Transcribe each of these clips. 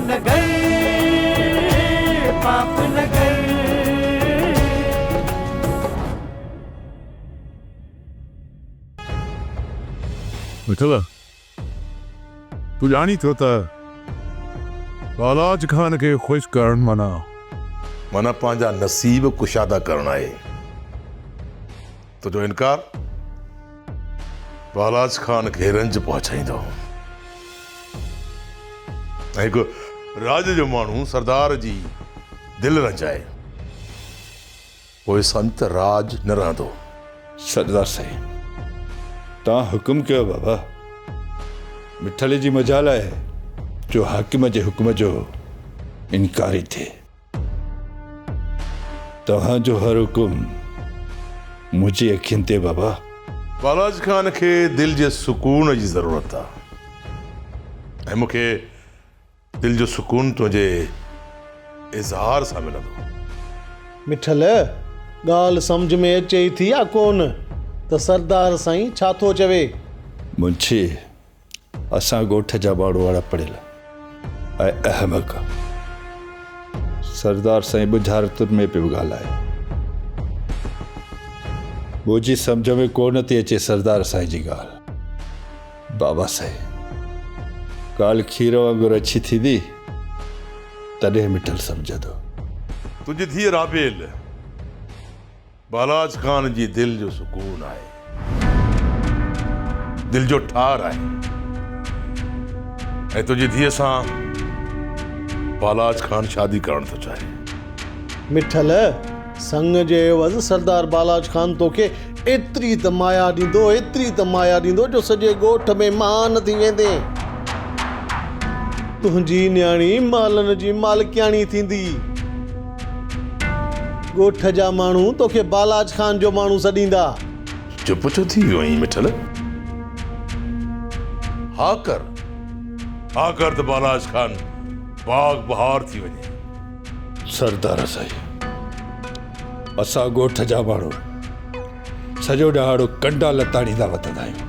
नगर, पाप नगर। मिठल, तू जानी थो त बालाज खान के खुश करण माना पंहिंजा नसीब कुशादा करणु आहे। तुंहिंजो इनकार बालाज खान खे रंज पहुचाईंदो। ऐं हिकु राज जो माण्हू सरदार जी दिलि रंजाए, पोइ सम्झ त राज न रहंदो। सरदार साईं, तव्हां हुकुम कयो बाबा। मिठल जी मजाल आहे जो हाकिम जे हुकुम जो इनकारी थिए। तव्हांजो हर हुकुम मुंहिंजी अखियुनि ते बाबा। बालाज खान खे दिलि जे सुकून जी ज़रूरत आहे, ऐं मूंखे दिलि जो सुकून तुंहिंजे इज़हार सां मिलंदो। मिठल, ॻाल्हि सम्झ में अचे थी या कोन त सरदार साईं छा थो चवे? मुंशी, असां ॻोठ जा माण्हू वारा पढ़ियल ऐं अहमक। सरदार साईं बुझारतुनि में पियो ॻाल्हाए। मुंहिंजी सम्झ में कोन थी अचे सरदार साईं जी ॻाल्हि। बाबा साईं, ॻाल्हि खीर वांगुरु अछी थींदी तॾहिं मिठल सम्झंदो। तुंहिंजी धीअ राबेल बालाज खान जी दिलि जो सुकून आहे, दिलि जो ठार आहे, ऐं तुंहिंजी धीअ सां बालाज खान शादी करणु थो चाहे। मिठल, संग जे एवज़ सरदार बालाज खान तोखे एतिरी त माया ॾींदो, एतिरी त माया ॾींदो जो सॼे ॻोठ में मान थी वेंदे। तुंहिंजी न्याणी मालनि जी मालिकियाणी थींदी। ॻोठ जा माण्हू तोखे बालाज खान जो माण्हू सॾींदा। चुप छो थी वियो आहीं मिठल? हा कर त बालाज खान बाग बहार थी वञे। सरदार साईं, असां ॻोठ जा माण्हू सॼो ॾहाड़ो कंडा लताड़ींदा वधंदा आहियूं।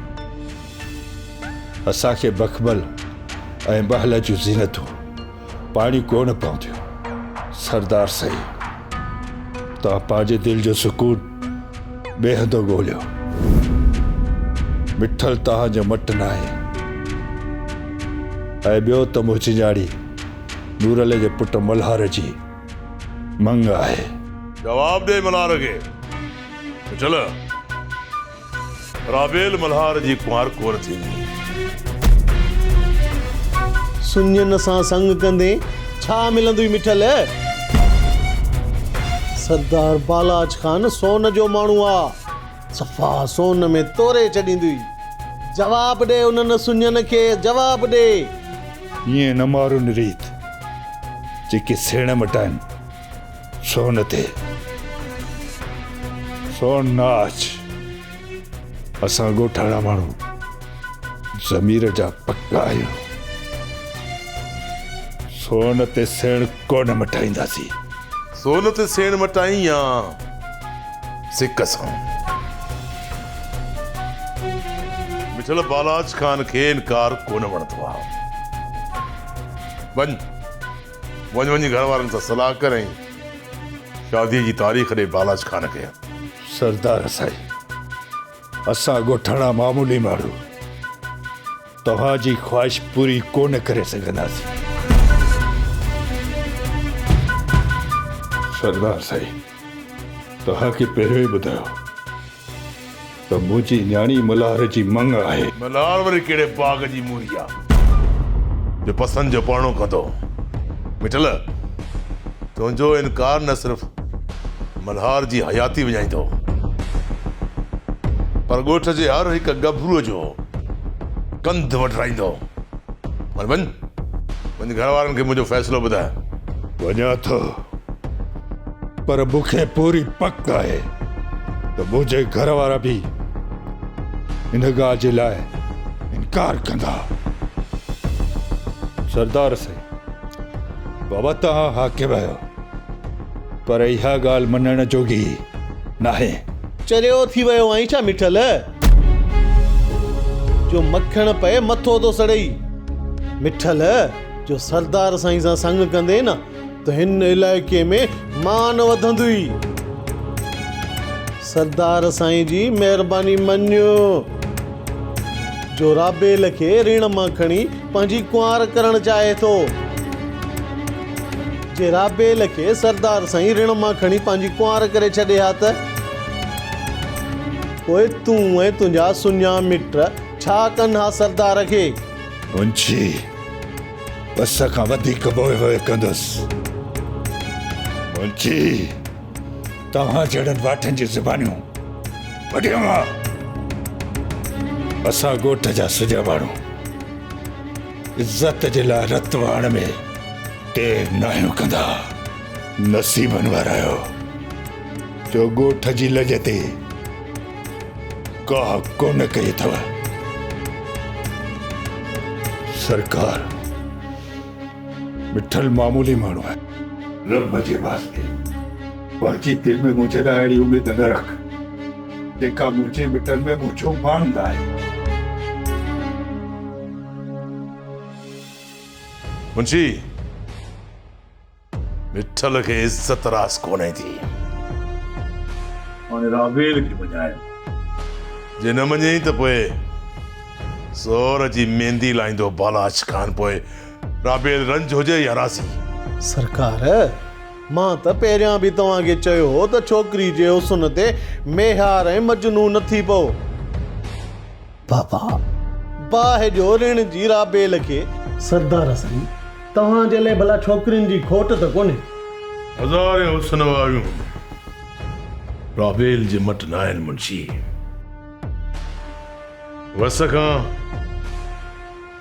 असांखे बखमल ऐं महल जूं ज़ीनतूं पाणी कोन पवंदियूं। सरदार साईं, तव्हां पंहिंजे दिलि जो सुकून ॿिए हंधि ॻोल्हियो। मिठल तव्हांजो मट न आहे। ऐं ॿियो त मुंहिंजी न्याणी नूरल जे पुट मल्हार जी मंग आहे। जवाब दे मल्हार खे। चल, राबेल मल्हार जी कुंवार कोन थींदी। सुञनि सां संग कंदे छा मिलंदी मिठल? सरदार बालाज खान सोन जो माण्हू आहे, सफ़ा सोन में तोरे छॾींदी। जवाब ॾे उन्हनि सुञनि खे, जवाब ॾे। ईअं न मारुनि रीत जेके सेण मटाइनि सोन ते। सोन नाच। असां ॻोठाणा माण्हू ज़मीर जा पक्का आहियूं। सोन ते सेण कोन मटाईंदासीं। सोन ते सेण मटाई या सिक सां। मिठल, बालाज खान खे इनकार कोन वणंदो आहे। वञी घर वारनि सां सलाह करें, शादीअ जी तारीख़ ॾे बालाज खान खे। सरदार साईं, असां ॻोठाणा मामूली माण्हू तव्हांजी ख़्वाहिश पूरी कोन करे सघंदासीं। सरदार साईं, तव्हांखे पहिरियों ई ॿुधायो त मुंहिंजी न्याणी मल्हार जी मंग आहे। मल्हार वरी कहिड़े बाग जी मूरी आहे जो पसंदि जो परणो कंदो? मिठल, तुंहिंजो इनकार न सिर्फ़ मल्हार जी हयाती विञाईंदो, पर ॻोठ जे हर हिकु गभरूअ जो कंध वठराईंदो। वञ घर वारनि खे मुंहिंजो फ़ैसिलो ॿुधाए। वञा थो, पर मूंखे पूरी पक आहे त मुंहिंजे घर वारा बि इन ॻाल्हि जे लाइ इनकार कंदा। सरदार साईं, बाबा तव्हां हाकिम आहियो, पर इहा ॻाल्हि मञण जोगी नाहे। चरियो थी वियो आहीं छा मिठल? जो मक्खण पए मथो थो सड़ई। मिठल, जो सरदार साईं सां संग कंदे न त हिन इलाइक़े में मान वधंदी। सरदार साईं जी महिरबानी मञो जो राबेल खे ऋण मां खणी पंहिंजी कुंवार करणु चाहे थो। जे राबेल खे सरदार साईं ऋण मां खणी पंहिंजी कुंवार करे छॾे हा त पोइ तूं ऐं तुंहिंजा सुञा मिट छा कनि हा सरदार खे? मुंशी बस खां वधीक बोए वोए कंदुसि। मुंशी तव्हां जहिड़नि वाठनि जी ज़बानियूं वॾियूं असां ॻोठ जा सुजा माण्हू इज़त जे लाइ रत वाण में टेर नाहियूं कंदा। नसीबनि वारा आहियो जो ॻोठ जी लॼ ते का कोन कई अथव। सरकार मिठल मामूली माण्हू आहे, रब जे वास्ते पंहिंजी दिलि में मुंहिंजे लाइ अहिड़ी उमेद न रख जेका मुंहिंजे मिठल में मुंहिंजो माण्हू आहे। मुंशी मिठल खे इज़त रास कोन्हे थी। हाणे राबेल खे मञायो। जे न मञई त पोइ ज़ोर जी मेहंदी लाईंदो बालाज खान। पोइ राबेल रंज हुजे या रासी। सरकार मां त पहिरियां बि तव्हांखे चयो हो त छोकिरी जे हुस्न ते मेहार ऐं मजनू न थी पओ। बाबा बाहि जो ऋण जी राबेल खे सरदार साईं तव्हांजे लाइ भला छोकिरियुनि जी खोट त कोन्हे। हज़ारे हुस्न वारियूं राबेल जे मट न आहिनि मुंशी। वस खां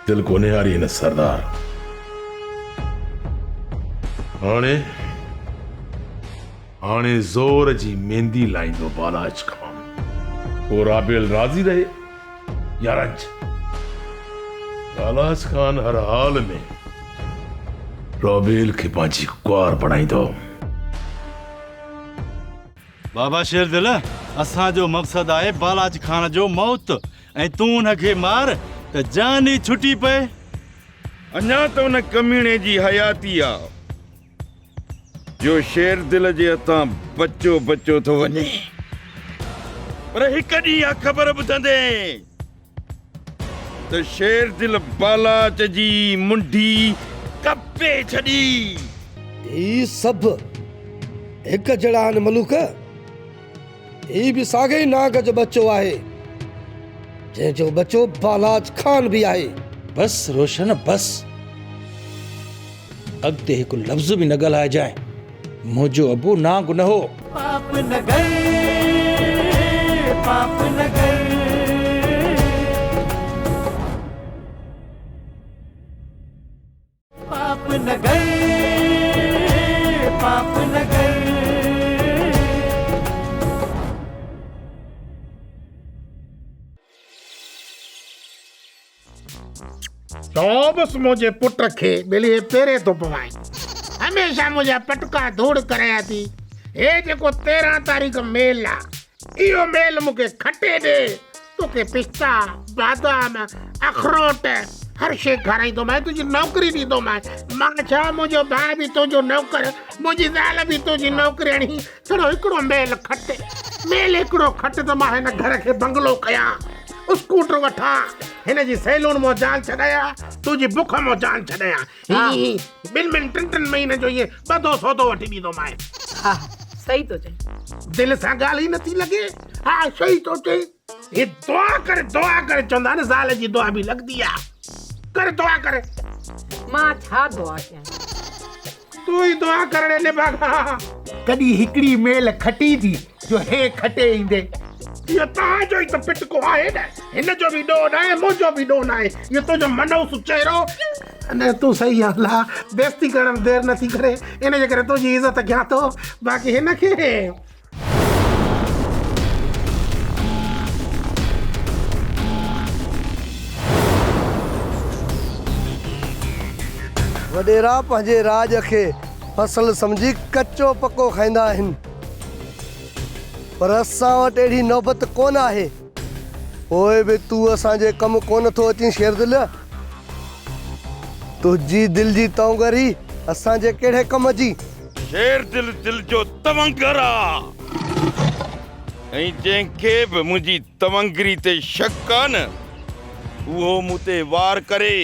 दिल कोन्हे हारी हिन सरदार। हाणे ज़ोर जी मेहंदी लाईंदो बालाज खान। पोइ राबेल राज़ी रहे या रंज। बालाज खान हर हाल में राबेल खे पंहिंजी कुंवार बणाईंदो। बाबा शेर दिल असांजो मक़सद आहे बालाज खान जो मौत ऐं तूं हुनखे मार त जान ई छुटी पए। अञा त उन कमीणे जी हयाती आहे जो शेर दिल जे हथां बचो बचो थो वञे। पर हिकु ॾींहुं ख़बर ॿुधंदे त शेर दिल बालाच जी मुंडी कपे छॾी। ही सभु हिकु जहिड़ा आहिनि मलूक। ही बि साॻे ई नाग जो बच्चो आहे जंहिंजो बच्चो बालाज खान भी आहे। बस रोशन बस अॻिते हिकु लफ़्ज़ बि न ॻाल्हाइजांइ। मुंहिंजो अबू नाग न हो। पाप न कर, पाप न कर, पाप न कर, पाप न कर। चौबस मुझे पुट खे ॿिली पेरे तो पवाए। हमेशा मुझे पटका धूड़ कराया थी। हे जेको 13 तारीख़ मेल आहे इहो मेल मूंखे खटे दे। तोखे पिस्ता बादाम अखरोट हर शइ खाराईंदोमांइ। तुंहिंजी नौकरी ॾींदोमांइ। मां छा मुंहिंजो भाउ बि तुंहिंजो नौकर, मुंहिंजी ज़ाल बि तुंहिंजी नौकराणी। थोरो हिकिड़ो मेल खटे। मेल हिकिड़ो खट त मां हिन घर खे बंगलो कयां, स्कूटर वठां, हिन जी सैलून मो जान छॾाया, तुंहिंजी बुख मो जान छॾाया। ॿिनि टिनि महीने जो इहे ॿधो सौदो वठी ॾींदोमांइ। हा सही तो चई। दिल सां ॻाल्हि ई नथी लॻे। हा सही तो चई। हे दुआ करे चवंदा न ज़ाल जी दुआ बि लॻंदी आहे। कर दुआ करे। मां छा दुआ कयां? तू ई दुआ करण ने भागा। कॾहिं हिकिड़ी मेल खटी थी जो हे खटे ईंदे। इहो तव्हांजो ई त पिटको आहे न। हिन जो बि ॾोह न आहे, मुंहिंजो बि ॾोह न आहे। इहो तुंहिंजो मनोस चेहरो। अने तूं सही अला बेइज़ती करण देर नथी करे। इन जे करे तुंहिंजी इज़त कयां थो। बाक़ी हिन खे वॾेरा पंहिंजे राज खे फसल समझी कच्चो पको खाईंदा आहिनि। पर असां वटि अहिड़ी नौबत कोन आहे। पोइ बि तूं असांजे कमु कोन थो अची शेर दिल। तुझी दिल जी तौंगरी असांजे कहिड़े कम जी? शेर दिल जो तवंगर आ ऐं जंहिंखे बि मुंहिंजी तवंगरी ते शक आ न उहो मूं ते वार करे।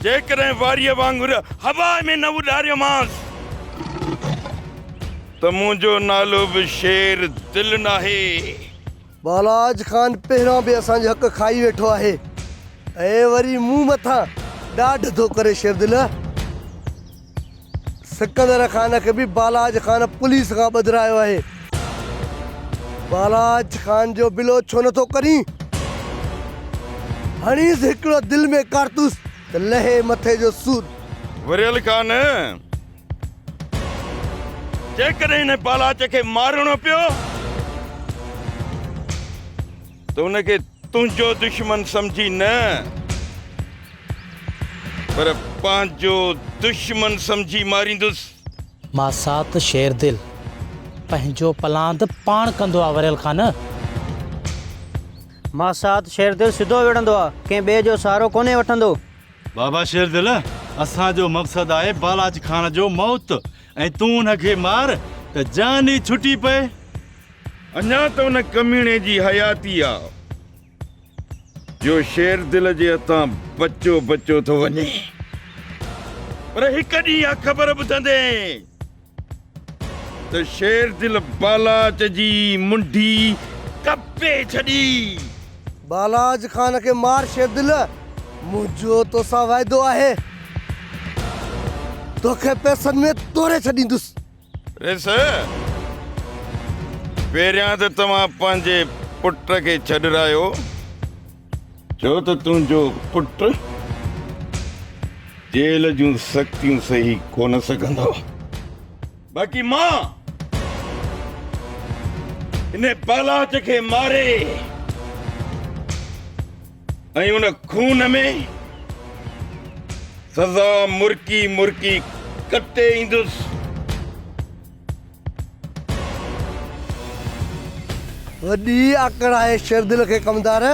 जेकॾहिं वारीअ वांगुर हवा में न उॾारियोमांसि त मुंहिंजो नालो बि शेर दिल नाहे। बालाज खान पहिरियों बि असांजो हक़ खाई वेठो आहे ऐं वरी मूं मथां ॾाढ थो करे शेर दिल। सिकंदर खान खे बि बालाज खान पुलिस खां ॿधायो आहे। बालाज खान जो बिलो छो नथो करी? हणीस हिकिड़ो दिल में कारतूस त लहे मथे जो सूर। वरियल खान, जेकॾहिं हिन बालाज खे मारणो पियो त उनखे तुंहिंजो दुश्मन सम्झी न पर पंहिंजो दुश्मन सम्झी मारींदुसि। मां साथ शेर दिल पंहिंजो पलांद पाण कंदो आहे वरियल खान। मां साथ शेर दिल सिधो विढ़ंदो आहे, कंहिं ॿिए जो सहारो कोन्हे वठंदो। बाबा शेर दिल, असांजो मक़सदु आहे बालाज खान जो मौत ऐं तूं हुनखे मार त जान ई छुटी पए। अञा त उन कमीणे जी हयाती आहे जो शेर दिल जे हथां बचो थो वञे। पर हिकु ॾींहुं इहा ख़बर ॿुधंदे त शेर दिल बालाज जी मुंडी कपे छॾी। बालाज खान खे मार शेर दिल, मुंहिंजो तोसां वाइदो आहे तोखे पैसनि में तोड़े छॾींदुसि। ॾिस, पहिरियां त तव्हां पंहिंजे पुट खे छॾायो छो त तुंहिंजो पुट जेल जूं सख़्तियूं सही कोन सघंदो। बाक़ी मां इन बालाज खे मारे ऐं उन खून में सज़ा मुर्की कटे ईंदुसि। वॾी आकड़ आहे शेर दिल खे कमदार,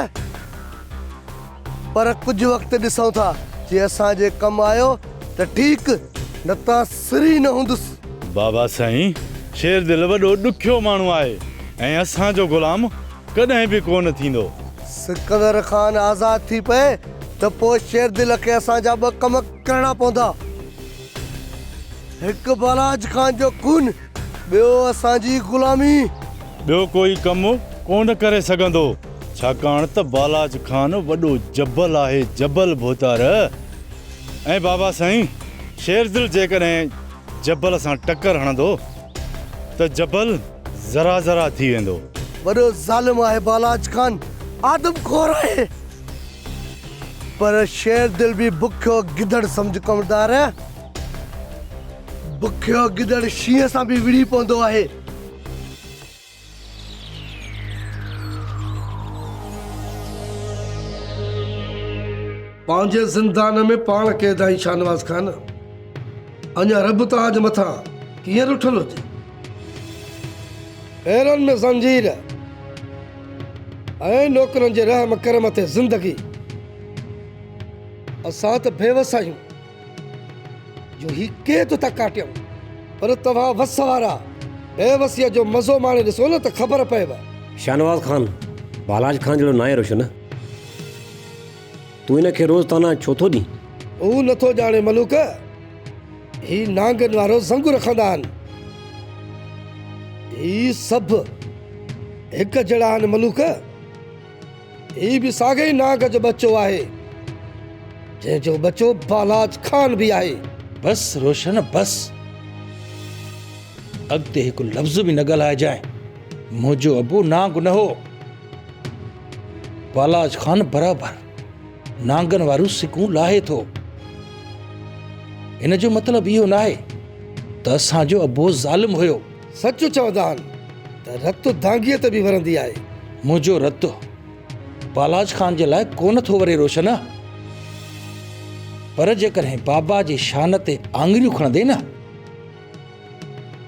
पर कुझु वक़्तु ॾिसूं था जे असांजे कम आयो त ठीकु न त सिरी न हूंदुसि। बाबा साईं, शेर दिल वॾो ॾुखियो माण्हू आहे ऐं असांजो ग़ुलाम कॾहिं बि कोन थींदो। सिकंदर खान आज़ाद थी पए त पोइ शेर दिल खे असांजा ॿ कम करणा पवंदा। हिकु बालाज खान जो खून, ॿियो असांजी ग़ुलामी। ॿियो कोई कमु कोन करे सघंदो छाकाणि त बालाज खान वॾो जबल आहे, जबल भोतार। ऐं बाबा साईं, शेर दिल जेकॾहिं जबल सां टकर हणंदो त जबल ज़रा ज़रा थी वेंदो। वॾो ज़ालिम आहे बालाज खान, आदमखोर आहे, पर शेर दिल बि बुखियो गिदड़ सम्झ कमदार। बुखियो गिदड़ शींहं सां बि विड़ी पवंदो आहे। पंहिंजे ज़िंदान में पाण क़ैद आई शाहनवाज़ खान। अञा रब तव्हांजे मथां कीअं रुठल हुजे? पेरनि में ज़ंजीर ऐं नौकरनि जे रहम करम ते ज़िंदगी। असां त बेवस आहियूं जो ही के तो था काटियूं, पर तव्हां वस वारा बेवसीअ जो मज़ो माणे ॾिसो न त ख़बर पएव। शाहनवाज़ खान बालाज खान जहिड़ो नाहे रोशन। तूं हिनखे रोज़ ताना छो थो ॾीं? हू नथो ॼाणे मलूक, ही नांगनि वारो ज़ंग रखंदा आहिनि। ही सभु हिकु जहिड़ा आहिनि मलूक। ही बि साॻे ई नांग जो बच्चो आहे जंहिंजो बच्चो बालाज खान बि आहे। बस रोशन बस, अॻिते हिकु लफ़्ज़ बि न ॻाल्हाइजांइ। मुंहिंजो अबू नांग न हो। बालाज खान बराबरि नांगनि वारियूं सिकूं लाहे थो। इन जो मतिलबु इहो न आहे त असांजो अबो ज़ालिम हुयो। सच चवंदा आहिनि त रत दांगीअ ते बि वरंदी आहे। मुंहिंजो रत बालाज खान जे लाइ कोन थो वरे रोशन, पर जेकॾहिं बाबा जी शान ते आङिरियूं खणंदे न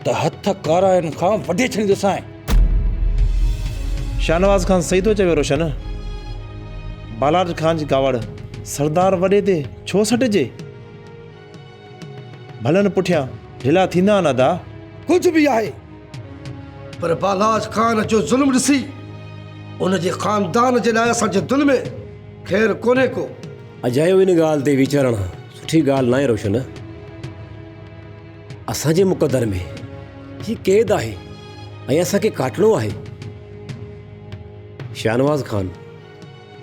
त हथ काराइनि खां वढे छॾींदुसांइ। शाहनवाज़ खान सही थो चवे रोशन। बालाज खान जी कावड़ सरदार वॾे ते छो सटिजे? भलन पुठियां ढिला थींदा न दा। कुछ भी आहे, पर बालाज खान जो ज़ुल्म ॾिसी उन जे खानदान जे लाइ असांजे दिलि में ख़ैर कोन्हे को। अजायो इन ॻाल्हि ते वीचारणु सुठी ॻाल्हि न आहे रोशन। असांजे मुक़दर में ही क़ैद आहे ऐं असांखे काटणो आहे। शाहनवाज़ खान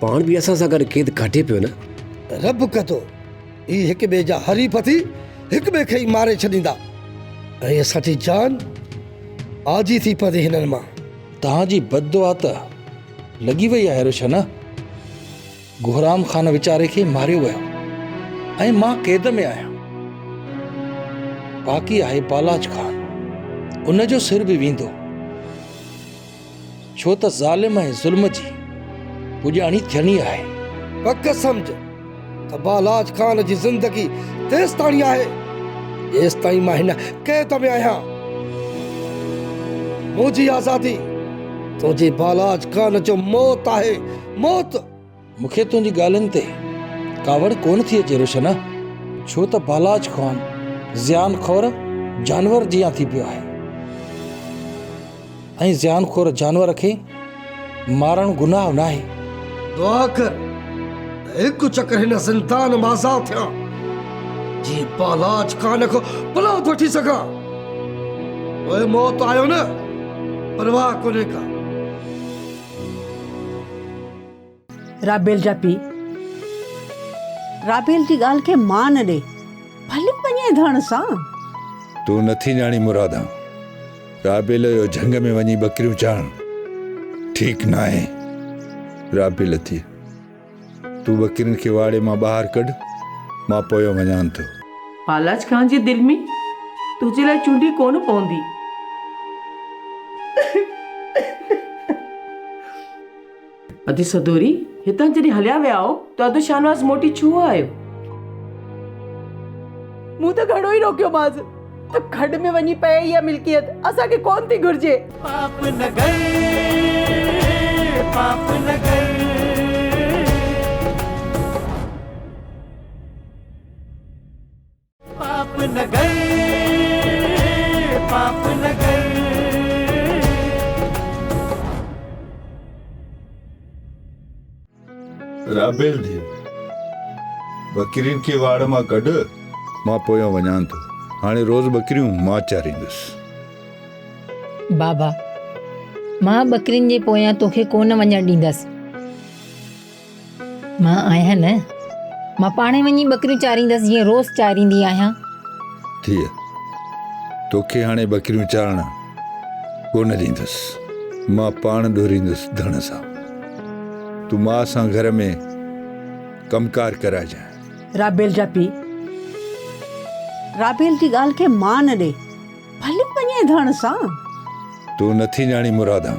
पाण बि असां सां गॾु क़ैद काटे पियो न। रब कतो ही हिक ॿिए जा हरीफ थी हिक ॿिए खे ई मारे छॾींदा ऐं असांजी जान आजी थी पवे हिननि मां। तव्हांजी बददुआ त लॻी वई आहे रोशन। गुहराम खान वीचारे खे मारियो वियो ऐं मां क़ैद में आहियां। बाक़ी आहे बालाज खान, उन जो सिर बि वेंदो, छो त ज़ालिम ऐं ज़ुल्म जी पुॼाणी थियणी आहे। पक सम्झ त बालाज खान जी ज़िंदगी तेसि ताणी आहे जेसि ताईं मां हिन क़ैद में आहियां। मुंहिंजी आज़ादी तुंहिंजे बालाज खान जो मौत आहे, मौत। मूंखे तुंहिंजी ॻाल्हियुनि ते कावड़ कोन थी अचे रोशन, छो त बालाज खान ज़ियान खोर जानवर जीअं थी पियो आहे ऐं ज़ियान खोर जानवर खे मारणु गुनाह न आहे। दुआ कर हिकु चकर हिन ज़िंदान मां आज़ाद थियां जी बालाज खान को भला वठी सघां। ओए मौत आयो न, परवाह कोन्हे का। राबेल जा पी राबेल जी ॻाल्हि खे मान ॾे, भले वञे धण सां। तूं नथी ॼाणी मुरादा, राबेल जो झंग में वञी बकरियूं चारण ठीक न आहे। राबेल थी तूं बकरियुनि खे वाड़े मां ॿाहिरि कढ, मां पोयो वञां थो। बालाज खान जे दिलि में तुंहिंजे लाइ चूंडी कोन पवंदी। अदी सदोरी हितां जॾहिं हलिया विया हो त अधु शाहनवाज़ मोटी छो आयो? मूं त घणो ई रोकियोमांसि त खड में वञी पए इहा मिल्कियत असांखे कोन थी घुर्जे। पाप न कर, पाप न कर। पाप न कर, पाप न कर। राबेल थी बकरियुनि खे वाड़ मां कढ, मां पोयो वञां थो। हाणे रोज़ बकरियूं मां चारींदुसि। बाबा मां बकरियुनि जे पोयां तोखे कोन वञणु ॾींदसि। मां आहियां न, मां पाणे वञी बकरियूं चारींदसि जीअं रोज़ चारींदी आहियां। थिए तोखे हाणे बकरियूं चारण कोन ॾींदुसि, मां पाण ॾोरींदुसि धण सां। तूं मां सां घर में कमकार कराइजांइ। राबेल जा पी राबेल जी ॻाल्हि खे मान ॾे, भले वञे धण सां। तूं नथी ॼाणी मुरादा,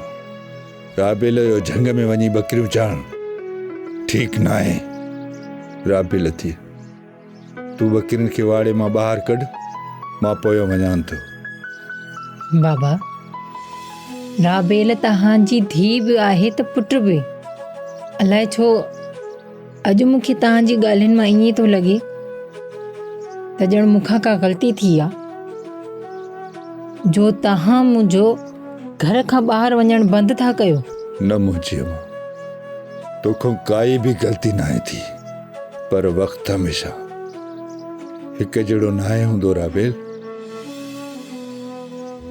राबेल जो झंग में वञी बकरियूं चारण ठीक न आहे। राबेल थी तूं बकरियुनि खे वाड़े मां ॿाहिरि कढ, मां पोयो वञां थो। बाबा राबेल तव्हांजी धीउ बि आहे त पुट बि। अलाए छो अॼु मूंखे तव्हांजी ॻाल्हियुनि मां ईअं थो लॻे त ॼण मूंखां का ग़लती थी आहे, जो तव्हां मुंहिंजो घर खां ॿाहिरि वञणु बंदि था कयो। न मुंहिंजी अम्मा, तोखां काई बि ग़लती न आहे थी, पर वक़्तु हमेशह हिकु जहिड़ो न आहे हूंदो राबेल।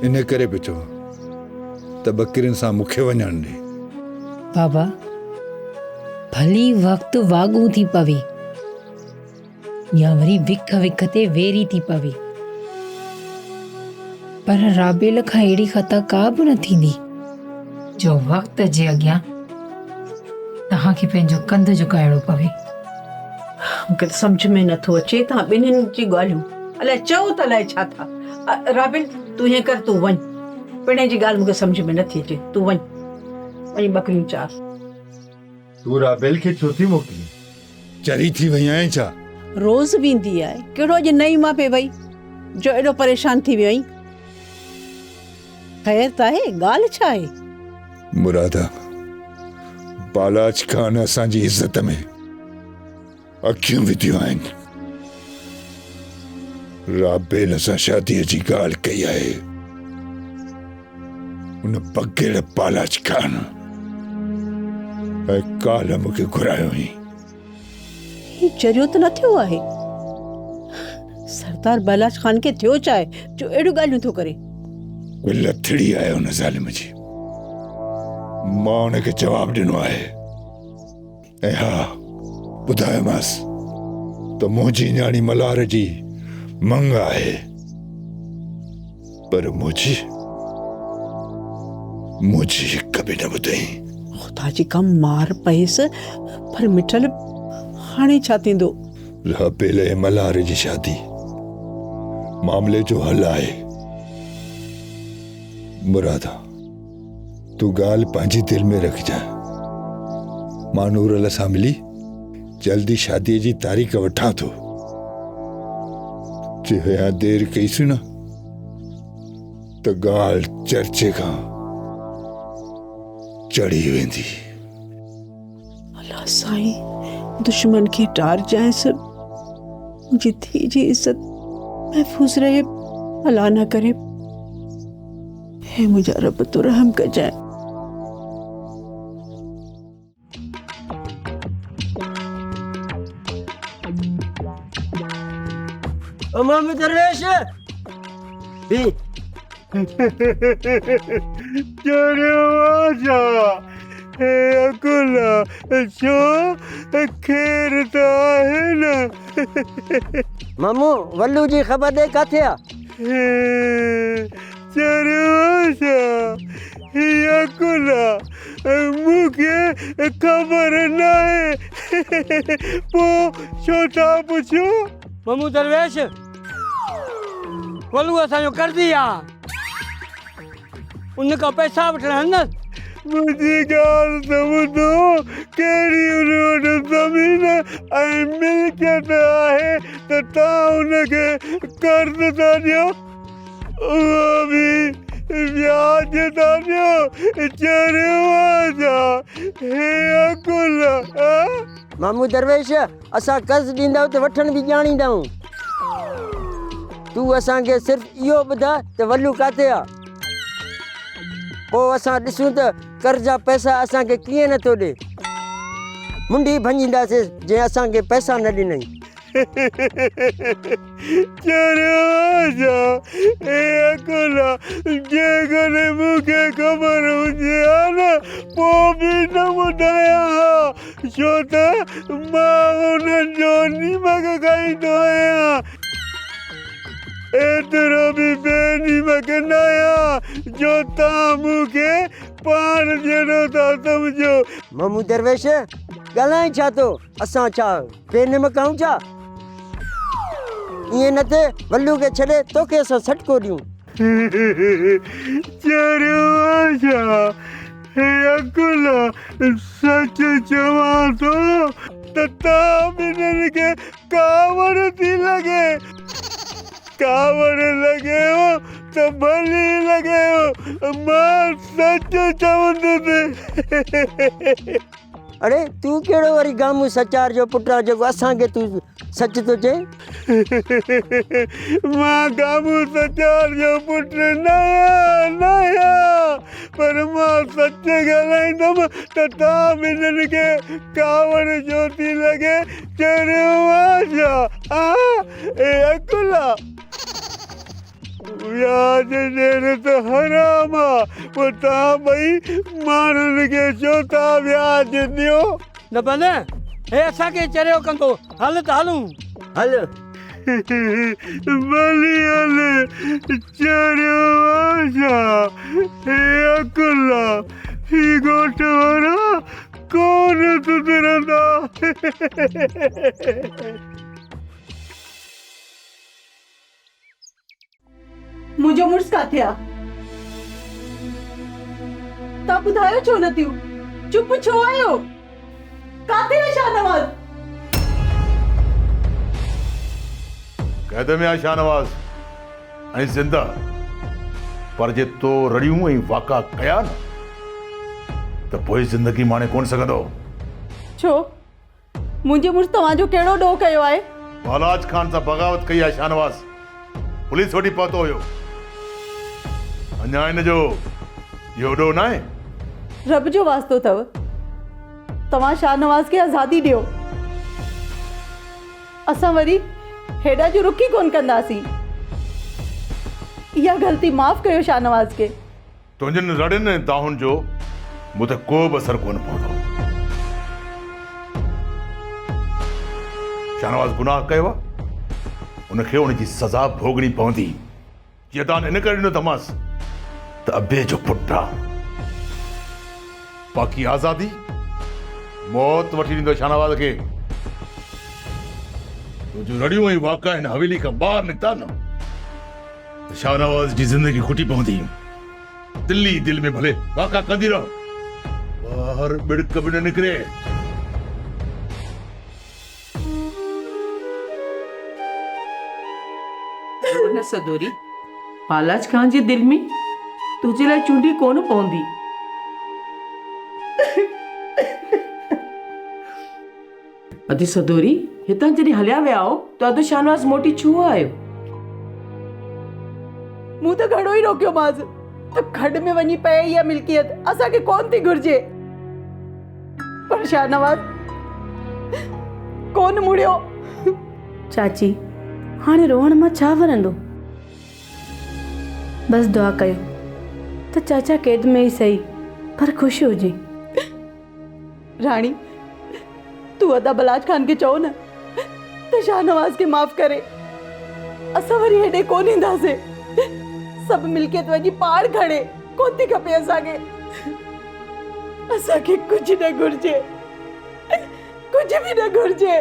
इन करे पियो चवां त बकरियुनि सां मूंखे वञणु ॾे। बाबा भली वक़्तु वाॻू थी पवे या वरी विख विख ते वेरी थी पवे, पर राबेल खां अहिड़ी ख़ता का बि न थींदी जो वक़्त जे अॻियां तव्हांखे पंहिंजो कंध झुकाइणो पवे। मूंखे त सम्झ में नथो अचे तव्हां ॿिन्हिनि जी ॻाल्हियूं अलाए चओ त अलाए छा था। राबेल तूं हीअं कर, तूं वञ, पिणे जी ॻाल्हि मूंखे सम्झ में नथी अचे। तूं वञ वञी बकरियूं चार। तूं राबेल खे छो थी मोकिली? चरी थी वई आहीं छा? रोज़ वेंदी आहे, कहिड़ो अॼु नई मां पे वई जो एॾो परेशान थी वियो आहीं? ख़ैर त आहे, ॻाल्हि छा आहे? मुरादा बालाज खान असांजी इज़त में अखियूं विधियूं आहिनि। राबेल सां शादीअ जी ॻाल्हि कई आहे। उन बगेड़ बालाज खान ऐं काल्ह मूंखे घुरायो हुई। चरियो त न थियो आहे। सरदार बालाज खान खे थियो चाहे जो अहिड़ियूं ॻाल्हियूं थो करे। कोई लथड़ी आहे हुन ज़ालिम जी। मां हुनखे जवाबु ॾिनो आहे ऐं हा ॿुधायोमांसि त मुंहिंजी न्याणी मल्हार जी मंग आहे, पर मुंहिंजी हिक बि न ॿुधई। ख़ुदा जी का मार पएसि, पर मिठल हाणे छा थींदो? राबेल ऐं मल्हार जी शादी मामले जो हल आहे। मुरादा, तूं ॻाल्हि पंहिंजी दिलि में रखजांइ। मां नूरल सां मिली जल्दी शादीअ जी तारीख़ वठां थो। जे अञा देरि कईसीं न त ॻाल्हि चर्चे खां चढ़ी वेंदी। अल्लाह साईं दुश्मन खे टार जाएसि, मुंहिंजी धीअ जी इज़त महफ़ूज़ रहे, अल्लाह न करे। हे मुंहिंजा रब तूं रहम कजांइ। मम्मी दरवेश भी मामू वल्लू जी ख़बर दे काथे आ? मूंखे ख़बर न आहे। पोइ छो था पुछो? मामू दरवेश वल्लू असांजो कर्ज़ी आ, उन खां पैसा वठण न। मुंहिंजी ॻाल्हि त ॿुधो, कहिड़ी उन वटि ज़मीन ऐं मिल्कियत आहे त तव्हां हुनखे कर्ज़ था ॾियो, उहो बि ब्याज था ॾियो। चरियो हे अकुल। मामू दरवेश असां कर्ज़ ॾींदा त वठण बि ॼाणींदाऊं। तूं असांखे सिर्फ़ु इहो ॿुधाए त वल्लू काथे आ, पोइ असां ॾिसूं त कर्ज़ जा पैसा असांखे कीअं नथो ॾे। मुंडी भञींदासीं जे असांखे पैसा न ॾिनई। जेकॾहिं मूंखे ख़बर हुजे हा न पोइ बि न ॿुधायां हा, छो त मां हुननि जो नीमक खाईंदो आहियां। एतिरो बि बेनीमक न आहियां जो तव्हां मूंखे पाण जहिड़ो था सम्झो। मामू दरवेश ॻाल्हाए छा थो? असां छा बेनिमक आहियूं छा? ईअं न थिए वल्लू खे छॾे तोखे असां सटको ॾियूं। सच चवां थो त तव्हां ॿिन्हिनि खे कावड़ थी लॻे। कावड़ लॻेव त भली लॻेव, मां सच चवंदुसि। अरे तूं कहिड़ो वरी गामू सचार जो पुटु आहे जेको असांखे तूं सच थो चए? मां गामू सचार जो पुटु न आहियां, पर मां सच ॻाल्हाईंदुमि त तव्हां ॿिन्हिनि खे कावड़ जो थी लॻे। चरियो ए अकुला, व्याज ॾियण त हराम आहे, पोइ तव्हां ॿई माण्हुनि खे छो था व्याज ॾियो? न भले हे असांखे चरियो कंदो। हल त हलूं। हल भली हल। चरियो हे अकुला, ही ॻोठ वारा कोन सुधरंदा। मुंहिंजो मुड़ुसु काथे आ? तव्हां ॿुधायो छो न थियूं? चुप छो आहियो? काथे आहे शाहनवाज़? क़ैद में आहे शाहनवाज़ ऐं ज़िंदा, पर जे तो रड़ियूं ऐं वाक़ा कया न त पोइ ज़िंदगी माणे कोन सघंदो। छो? मुंहिंजे मुड़ुस तव्हांजो कहिड़ो ॾोह कयो आहे? बालाज खान सां बग़ावत कई आहे शाहनवाज़। पुलिस वटि पहुतो हुयो। अञा हिन जो इहो ॾोह न आहे। रब जो वास्तो अथव, तव्हां शाहनवाज़ खे आज़ादी ॾियो। असां वरी हेॾा जो रुकी कोन कंदासीं। इहा ग़लती माफ़ कयो शाहनवाज़ खे। तुंहिंजनि रड़ियुनि ऐं दाहुनि जो मूं ते को बि असरु कोन पवंदो। शाहनवाज़ गुनाह कयो आहे, उनखे उनजी सज़ा भोगणी पवंदी। जीअं दान इन करे ॾिनो तमासि त अबे जो पुटु आहे। बाक़ी आज़ादी मौत वठी ॾींदो शाहनवाज़ खे। तुंहिंजूं रड़ियूं ऐं वाक़ा हिन हवेली खां ॿाहिरि निकिता न त शाहनवाज़ जी ज़िंदगी खुटी पवंदी। दिल्ली दिल में भले वाक़ा कंदी रहो, ॿाहिरि बिड़क बि न निकिरे। न सदोरी, बालाज खान जे दिल में तुझे लाइ चूंडी कोन पवंदी। अदी सदोरी, हितां जॾहिं हलिया विया हो त अदो शाहनवाज़ मोटी छो आयो? मूं त घणो ई रोकियोमांसि त खड में वञी पए इहा मिल्कियत असांखे कोन थी घुर्जे, पर शाहनवाज़ कोन मुड़ियो। चाची, हाणे रोहण मां छा वरंदो? बस दुआ कयो त चाचा कैद में ई सही पर ख़ुशि हुजे। राणी, तू अदा बलाज खान के चओ न त शाहनवाज़ के माफ़ करे। असां वरी हेॾे कोन ईंदासीं। सभु मिल्कियत वञी पाड़ खणे कोन थी खपे असांखे। असांखे कुझु न घुर्जे, कुझु बि न घुर्जे।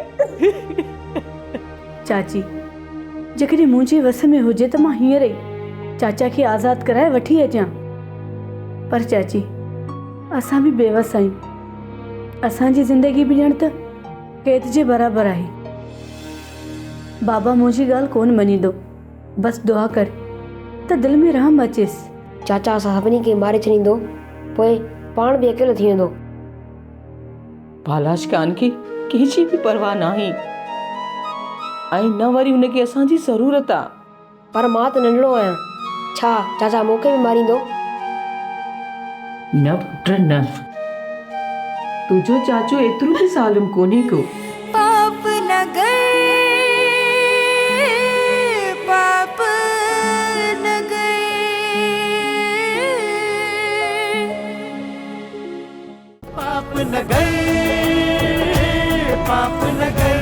चाची, जेकॾहिं मुंहिंजे वस में हुजे त मां हींअर ई चाचा खे आज़ादु कराए वठी अचां, पर चाची असां बि बेवस आहियूं। असांजी ज़िंदगी बि ॼण त कैद जे बराबरि आहे। बाबा मुंहिंजी ॻाल्हि कोन मञींदो। बसि दुआ कर त दिलि में रहम अचेसि। चाचा असां सभिनी खे मारे छॾींदो, पोइ पाण बि अकेलो थी वेंदो। बालाज खान खे कंहिंजी बि परवाह नाहे ऐं न वरी हुनखे असांजी ज़रूरत आहे। पर मां त नंढड़ो आहियां, छा चाचा मूंखे बि मारींदो? न पुट न, तुझो चाचो एतिरो बि ज़ालिम कोन्हे को। पाप न गए, पाप न गए, पाप न गए, पाप न गए।